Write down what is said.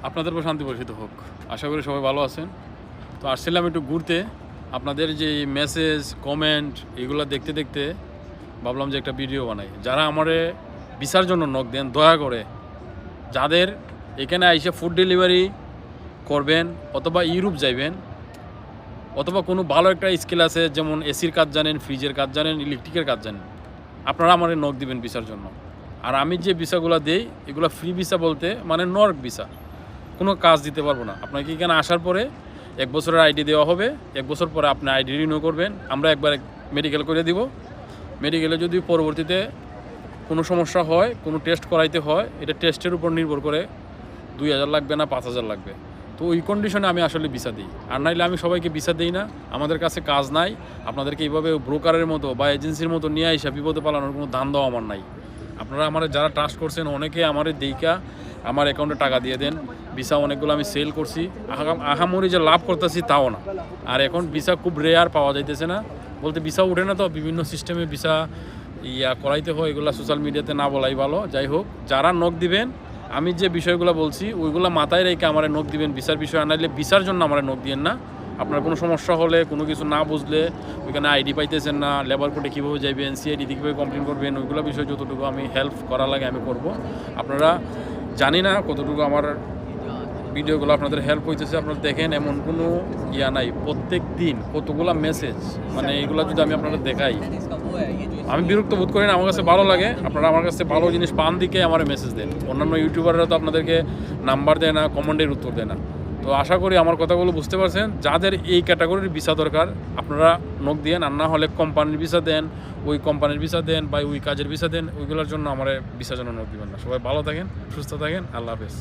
আপনাদের উপর শান্তি বর্ষিত হোক। আশা করি সবাই ভালো আছেন। তো আসছিলাম একটু ঘুরতে। আপনাদের যে মেসেজ, কমেন্ট এগুলো দেখতে দেখতে ভাবলাম যে একটা ভিডিও বানাই। যারা আমারে ভিসার জন্য নক দেন, দয়া করে যাদের এখানে আইসে ফুড ডেলিভারি করবেন অথবা ইউরোপ যাইবেন অথবা কোনো ভালো একটা স্কিল আছে, যেমন এসির কাজ জানেন, ফ্রিজের কাজ জানেন, ইলেকট্রিকের কাজ জানেন, আপনারা আমারে নক দিবেন ভিসার জন্য। আর আমি যে ভিসাগুলো দেই এগুলো ফ্রি ভিসা বলতে মানে নর্ক ভিসা, কোনো কাজ দিতে পারবো না। আপনাকে এখানে আসার পরে 1 বছরের আইডি দেওয়া হবে, 1 বছর পরে আপনি আইডি রিনিউ করবেন, আমরা একবার মেডিকেল করে দিব। মেডিকেলে যদি পরবর্তীতে কোনো সমস্যা হয়, কোনো টেস্ট করাইতে হয়, এটা টেস্টের উপর নির্ভর করে 2000 লাগবে না 5000 লাগবে। তো ওই কন্ডিশনে আমি আসলে ভিসা দিই, আর নাইলে আমি সবাইকে ভিসা দিই না। আমাদের কাছে কাজ নাই, আপনাদেরকে এইভাবে ব্রোকারের মতো বা এজেন্সির মতো নিয়ে আইসা বিপদে পালানোর কোনো ধান্দা আমার নাই। আপনারা আমার যারা ট্রাস্ট করছেন অনেকে আমার দেইকা আমার অ্যাকাউন্টে টাকা দিয়ে দেন। ভিসা অনেকগুলো আমি সেল করছি, আহামরি যে লাভ করতেছি তাও না। আর এখন ভিসা খুব রেয়ার পাওয়া যাইতেছে না, বলতে ভিসা উঠে না, তো বিভিন্ন সিস্টেমে ভিসা করাইতে হয়, এগুলো সোশ্যাল মিডিয়াতে না বলাই ভালো। যাই হোক, যারা নক দিবেন আমি যে বিষয়গুলো বলছি ওইগুলো মাথায় রেখে আমার নক দিবেন। ভিসার বিষয় আনাইলে ভিসার জন্য আমার নক দিবেন না। আপনার কোনো সমস্যা হলে, কোনো কিছু না বুঝলে, ওইখানে আইডি পাইতেছেন না, লেবার কোর্টে কীভাবে যাইবেন, সিআইডি কীভাবে কমপ্লেন করবেন, ওইগুলো বিষয় যতটুকু আমি হেল্প করা লাগে আমি করব। আপনারা জানি না কতটুকু আমার ভিডিওগুলো আপনাদের হেল্প হইতেছে, আপনারা দেখেন, এমন কোনো নাই। প্রত্যেক দিন কতগুলো মেসেজ, মানে এইগুলো যদি আমি আপনাদের দেখাই আমি বিরক্ত বোধ করি না, আমার কাছে ভালো লাগে। আপনারা আমার কাছে ভালো জিনিস পান দিকে আমার মেসেজ দেন। অন্যান্য ইউটিউবাররা তো আপনাদেরকে নাম্বার দেয় না, কমেন্টের উত্তর দেয় না। তো আশা করি আমার কথাগুলো বুঝতে পারছেন। যাদের এই ক্যাটাগরির ভিসা দরকার আপনারা নক দিয়েন, আর না হলে কোম্পানির ভিসা দেন, ওই কোম্পানির ভিসা দেন বা ওই কাজের ভিসা দেন, ওইগুলোর জন্য আমার ভিসার জন্য নক দিবেন না। সবাই ভালো থাকেন, সুস্থ থাকেন, আল্লাহ হাফেজ।